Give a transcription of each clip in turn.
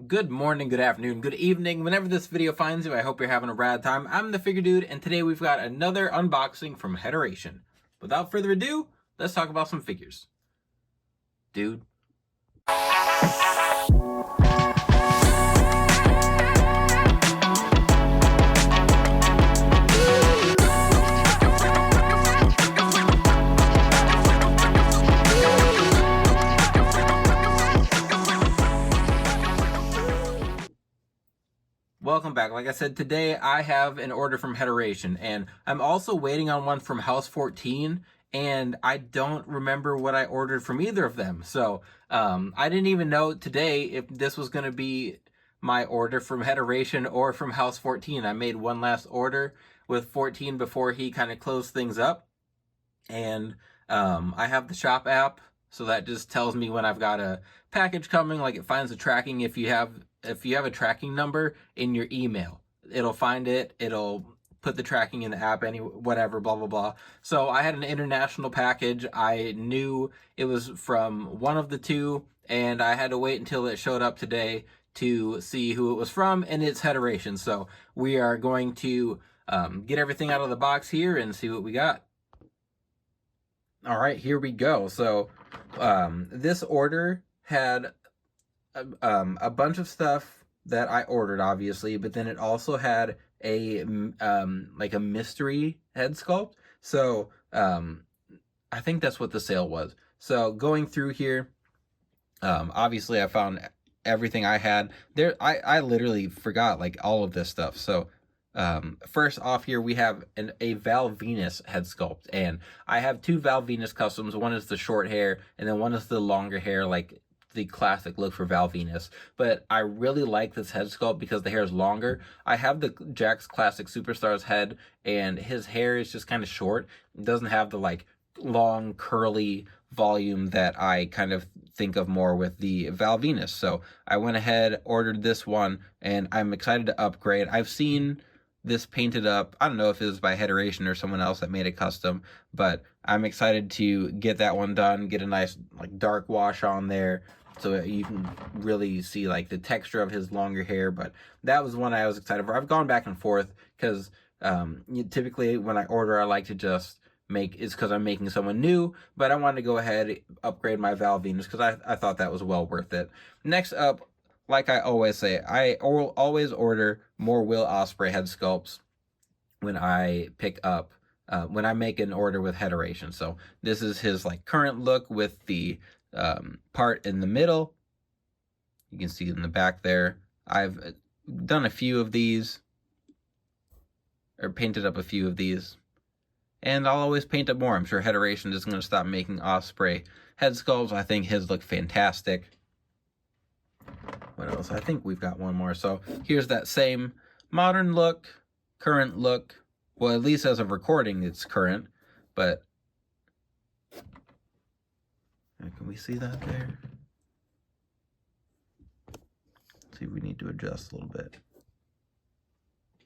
Good morning, good afternoon, good evening. Whenever this video finds you, I hope you're having a rad time. I'm the Figure Dude, and today we've got another unboxing from Hederation. Without further ado, let's talk about some figures. Dude. Welcome back. Like I said, today I have an order from Hederation, and I'm also waiting on one from House 14, and I don't remember what I ordered from either of them. So I didn't even know today if this was going to be my order from Hederation or from House 14. I made one last order with 14 before he kind of closed things up, and I have the shop app, so that just tells me when I've got a package coming. Like, it finds the tracking. If you have a tracking number in your email, it'll find it, it'll put the tracking in the app, whatever, blah blah blah. So I had an international package. I knew it was from one of the two, and I had to wait until it showed up today to see who it was from, and it's Hederation. So we are going to get everything out of the box here and see what we got. All right, here we go. So this order had a bunch of stuff that I ordered, obviously, but then it also had a like a mystery head sculpt. So I think that's what the sale was. So going through here, obviously I found everything I had there. I literally forgot like all of this stuff. So first off here, we have a Val Venis head sculpt, and I have two Val Venis customs. One is the short hair, and then one is the longer hair, like the classic look for Val Venis. But I really like this head sculpt because the hair is longer. I have the Jakks Classic Superstars head, and his hair is just kind of short. It doesn't have the like long curly volume that I kind of think of more with the Val Venis. So I went ahead, ordered this one, and I'm excited to upgrade. I've seen this painted up. I don't know if it was by Hederation or someone else that made it custom, but I'm excited to get that one done, get a nice like dark wash on there so you can really see like the texture of his longer hair. But that was one I was excited for. I've gone back and forth because typically when I order, I like to just it's because I'm making someone new, but I wanted to go ahead, upgrade my Val Venis because I thought that was well worth it. Next up, like I always say, I always order more Will Ospreay head sculpts when I pick up, when I make an order with Hederation. So this is his like current look with the part in the middle. You can see in the back there. I've done a few of these, or painted up a few of these, and I'll always paint up more. I'm sure Hederation isn't going to stop making Ospreay head sculpts. I think his look fantastic. What else? I think we've got one more. So here's that same modern look, current look. Well, at least as of recording, it's current. But can we see that there? Let's see, we need to adjust a little bit.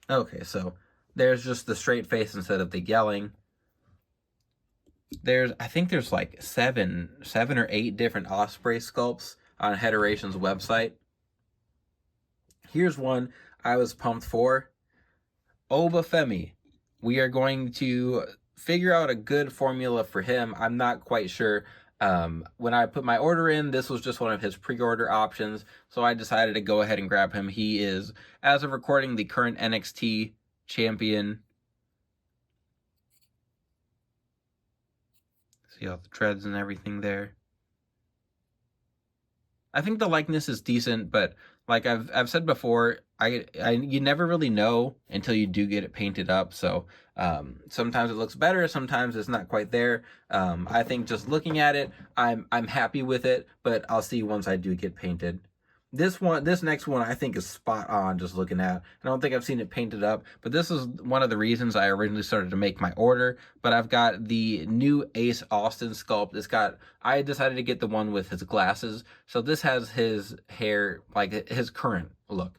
Okay, so there's just the straight face instead of the yelling. I think there's like seven or eight different Ospreay sculpts on Hederation's website. Here's one I was pumped for. Obafemi. We are going to figure out a good formula for him. I'm not quite sure. When I put my order in, this was just one of his pre-order options, so I decided to go ahead and grab him. He is, as of recording, the current NXT champion. See all the treads and everything there. I think the likeness is decent, but like I've said before, you never really know until you do get it painted up. So sometimes it looks better, sometimes it's not quite there. I think just looking at it, I'm happy with it, but I'll see once I do get painted. This next one I think is spot on just looking at. I don't think I've seen it painted up, but this is one of the reasons I originally started to make my order. But I've got the new Ace Austin sculpt. I decided to get the one with his glasses. So this has his hair, like his current look.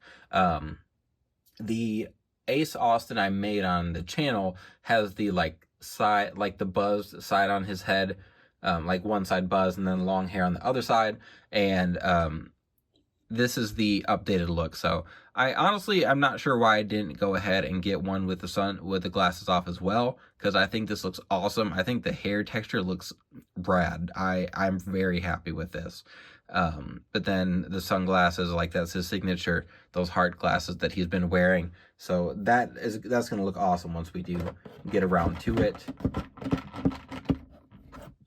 The Ace Austin I made on the channel has the like side, like the buzzed side on his head, like one side buzz and then long hair on the other side. And this is the updated look. So I'm not sure why I didn't go ahead and get one with the glasses off as well, because I think this looks awesome. I think the hair texture looks rad. I'm very happy with this. But then the sunglasses, like that's his signature, those hard glasses that he's been wearing. So that's going to look awesome once we do get around to it.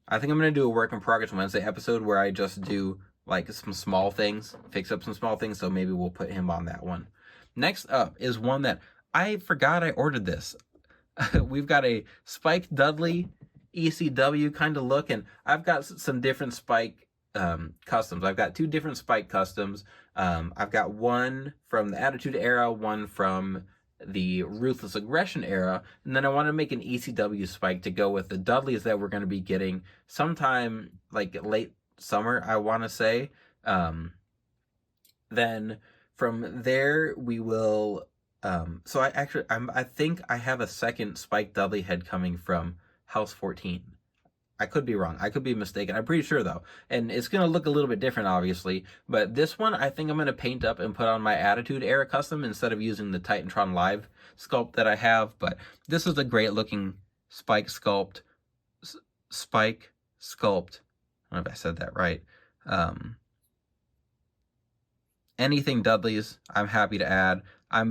I think I'm going to do a work in progress Wednesday episode where I just do like some small things, fix up some small things, so maybe we'll put him on that one. Next up is one that I forgot I ordered this. We've got a Spike Dudley ECW kind of look, and I've got some different Spike customs. I've got 2 different Spike customs. I've got one from the Attitude Era, one from the Ruthless Aggression era, and then I want to make an ECW Spike to go with the Dudleys that we're going to be getting sometime like late summer, I want to say. Then from there we will so I think I have a second Spike Dudley head coming from House 14. I could be wrong. I could be mistaken. I'm pretty sure though. And it's going to look a little bit different obviously, but this one I think I'm going to paint up and put on my Attitude Era custom instead of using the Titantron Live sculpt that I have, but this is a great looking Spike sculpt. Spike sculpt. I don't know if I said that right. Anything Dudley's, I'm happy to add. I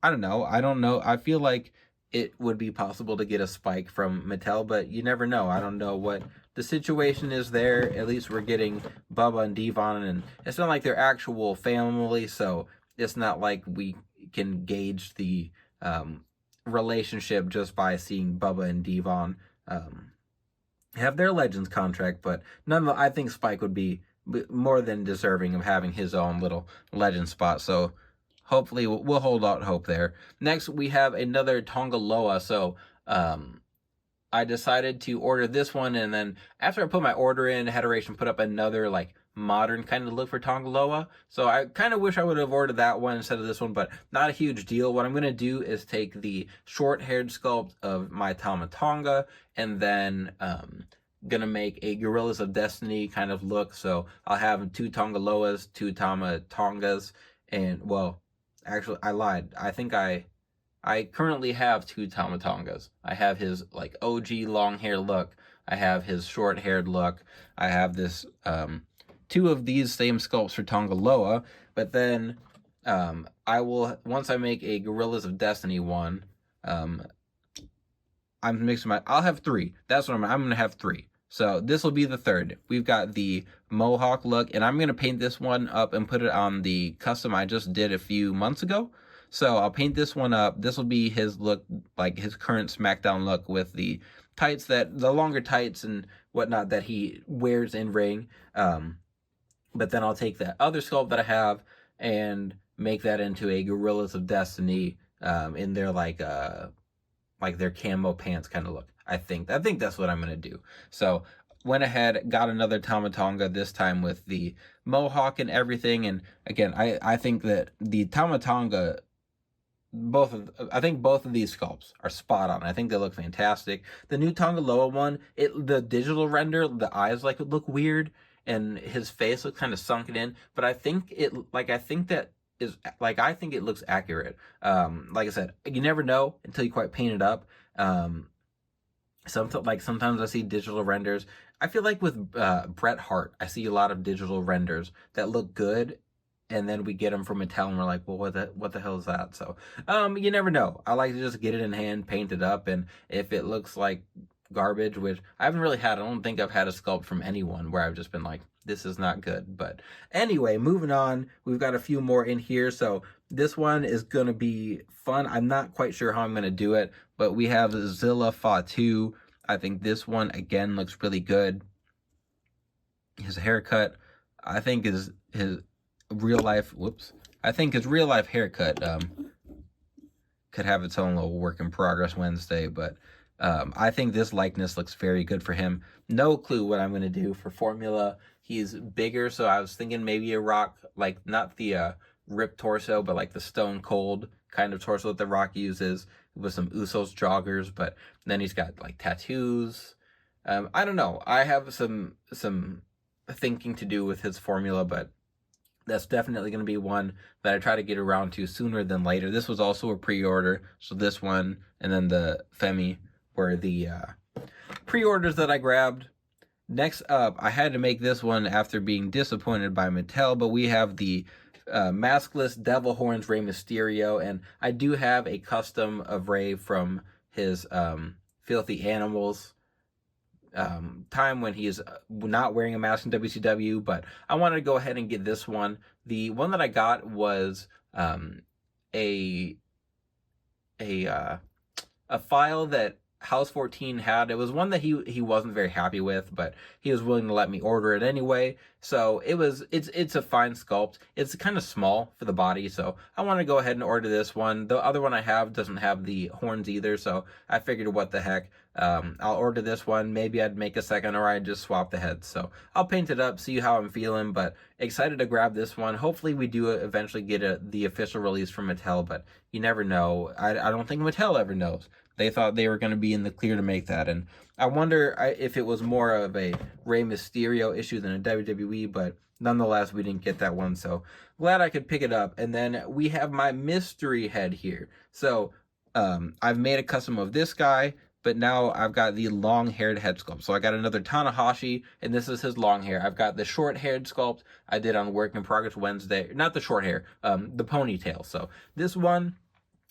don't know. I feel like it would be possible to get a Spike from Mattel, but you never know. I don't know what the situation is there. At least we're getting Bubba and Devon, and it's not like they're actual family, so it's not like we can gauge the relationship just by seeing Bubba and Devon have their Legends contract, but I think Spike would be more than deserving of having his own little legend spot. So hopefully we'll hold out hope there. Next, we have another Tonga Loa. So I decided to order this one, and then after I put my order in, Heteration put up another like modern kind of look for Tonga Loa. So I kind of wish I would have ordered that one instead of this one, but not a huge deal. What I'm going to do is take the short-haired sculpt of my Tama Tonga, and then gonna make a Gorillas of Destiny kind of look. So I'll have 2 Tonga Loas, 2 Tama Tongas, and well, actually I lied. I think I currently have 2 Tama Tongas. I have his like OG long hair look. I have his short haired look. I have this 2 of these same sculpts for Tonga Loa, but then I will, once I make a Gorillas of Destiny one, I'm mixing I'll have 3. That's what I'm gonna have 3. So this will be the third. We've got the Mohawk look, and I'm gonna paint this one up and put it on the custom I just did a few months ago. So I'll paint this one up. This will be his look, like his current SmackDown look with the tights, the longer tights and whatnot that he wears in ring. But then I'll take that other sculpt that I have and make that into a Gorillas of Destiny in their like their camo pants kind of look. I think that's what I'm gonna do. So went ahead, got another Tama Tonga, this time with the Mohawk and everything. And again, I think that the Tama Tonga, I think both of these sculpts are spot on. I think they look fantastic. The new Tonga Loa one, the digital render, the eyes look weird, and his face looks kind of sunken in. But I think it looks accurate. Like I said, you never know until you quite paint it up. Sometimes I see digital renders. I feel like with Bret Hart, I see a lot of digital renders that look good, and then we get them from Mattel, and we're like, well, what the hell is that? So, you never know. I like to just get it in hand, paint it up, and if it looks like garbage, which I haven't really had, I don't think I've had a sculpt from anyone where I've just been like, this is not good. But anyway, moving on, we've got a few more in here. So this one is going to be fun. I'm not quite sure how I'm going to do it, but we have Zilla Fatu. I think this one, again, looks really good. His haircut, I think his real life haircut could have its own little work in progress Wednesday, but I think this likeness looks very good for him. No clue what I'm going to do for formula. He's bigger, so I was thinking maybe a Rock, like not the ripped torso, but like the Stone Cold kind of torso that the Rock uses with some Usos joggers, but then he's got like tattoos. I don't know. I have some thinking to do with his formula, but That's definitely going to be one that I try to get around to sooner than later. This was also a pre-order, so this one and then the Femi were the pre-orders that I grabbed. Next up, I had to make this one after being disappointed by Mattel, but we have the maskless Devil Horns Rey Mysterio, and I do have a custom of Rey from his Filthy Animals time when he is not wearing a mask in WCW, but I wanted to go ahead and get this one. The one that I got was a file that House 14 had. It was one that he wasn't very happy with, but he was willing to let me order it anyway. So it's a fine sculpt. It's kind of small for the body, so I want to go ahead and order this one. The other one I have doesn't have the horns either, so I figured what the heck. I'll order this one. Maybe I'd make a second, or I'd just swap the heads. So I'll paint it up, see how I'm feeling, but excited to grab this one. Hopefully we do eventually get the official release from Mattel, but you never know. I don't think Mattel ever knows. They thought they were going to be in the clear to make that, and I wonder if it was more of a Rey Mysterio issue than a WWE, but nonetheless, we didn't get that one, so glad I could pick it up. And then we have my mystery head here. So I've made a custom of this guy, but now I've got the long-haired head sculpt. So I got another Tanahashi, and this is his long hair. I've got the short-haired sculpt I did on Work in Progress Wednesday. Not the short hair, the ponytail. So this one,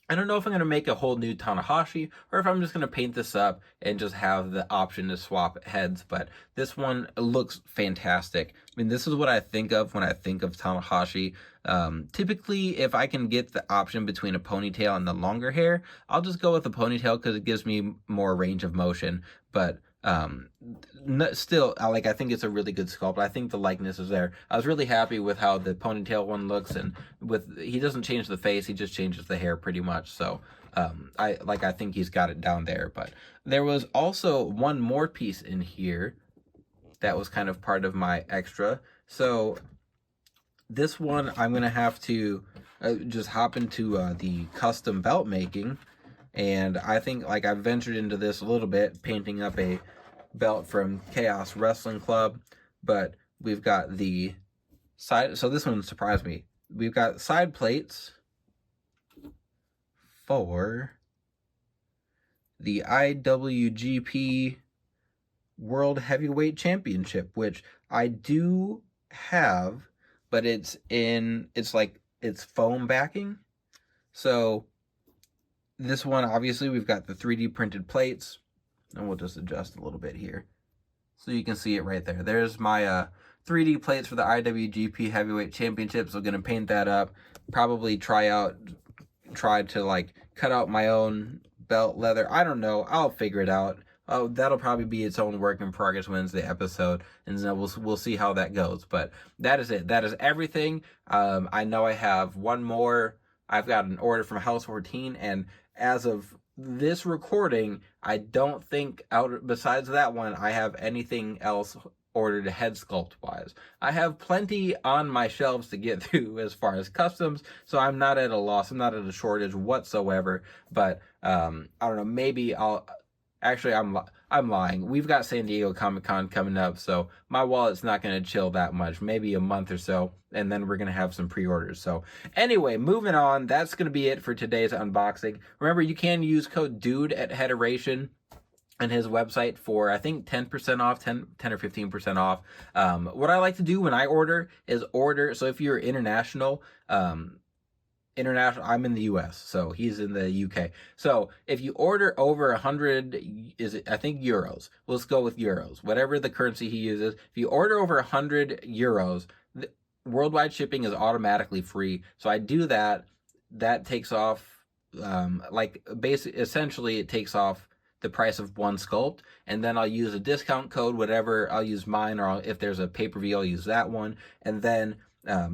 I don't know if I'm going to make a whole new Tanahashi or if I'm just going to paint this up and just have the option to swap heads, but this one looks fantastic. I mean, this is what I think of when I think of Tanahashi. Typically, if I can get the option between a ponytail and the longer hair, I'll just go with the ponytail because it gives me more range of motion, but still, I think it's a really good sculpt. I think the likeness is there. I was really happy with how the ponytail one looks, and he doesn't change the face, he just changes the hair pretty much. So I think he's got it down there. But there was also one more piece in here that was kind of part of my extra. So this one I'm gonna have to just hop into the custom belt making. And I think I've ventured into this a little bit, painting up a belt from Chaos Wrestling Club, but we've got the side, so this one surprised me. We've got side plates for the IWGP World Heavyweight Championship, which I do have, but it's foam backing. So this one, obviously, we've got the 3D printed plates, and we'll just adjust a little bit here so you can see it right there. There's my 3D plates for the IWGP Heavyweight Championship. So going to paint that up, probably try to cut out my own belt leather. I don't know. I'll figure it out. Oh, that'll probably be its own Work in Progress Wednesday episode, and then we'll see how that goes. But that is it. That is everything. I know I have one more. I've got an order from House 14, and as of this recording, I don't think besides that one, I have anything else ordered head sculpt wise. I have plenty on my shelves to get through as far as customs, so I'm not at a loss. I'm not at a shortage whatsoever. But I don't know. Maybe I'll. Actually, I'm lying. We've got San Diego Comic-Con coming up, so my wallet's not going to chill that much. Maybe a month or so, and then we're going to have some pre-orders. So anyway, moving on. That's going to be it for today's unboxing. Remember, you can use code DUDE at Headeration and his website for, I think, 10% off, 10 or 15% off. What I like to do when I order is so if you're international, I'm in the US, so he's in the UK. So if you order over 100, I think euros. Let's go with euros. Whatever the currency he uses. If you order over 100 euros, worldwide shipping is automatically free. So I do that. That takes off, essentially it takes off the price of one sculpt, and then I'll use a discount code, whatever. I'll use mine, or if there's a pay-per-view, I'll use that one, and then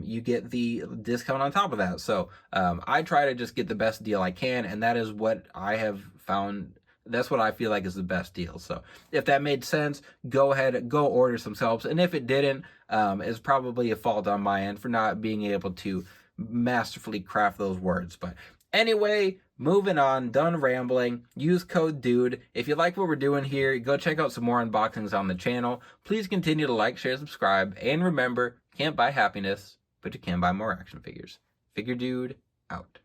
you get the discount on top of that. So I try to just get the best deal I can, and that is what I have found. That's what I feel like is the best deal. So if that made sense, go ahead, go order some sculpts. And if it didn't, it's probably a fault on my end for not being able to masterfully craft those words. But anyway, moving on, done rambling. Use code DUDE. If you like what we're doing here, go check out some more unboxings on the channel. Please continue to like, share, subscribe, and remember, can't buy happiness, but but you can buy more action figures. Figure Dude out.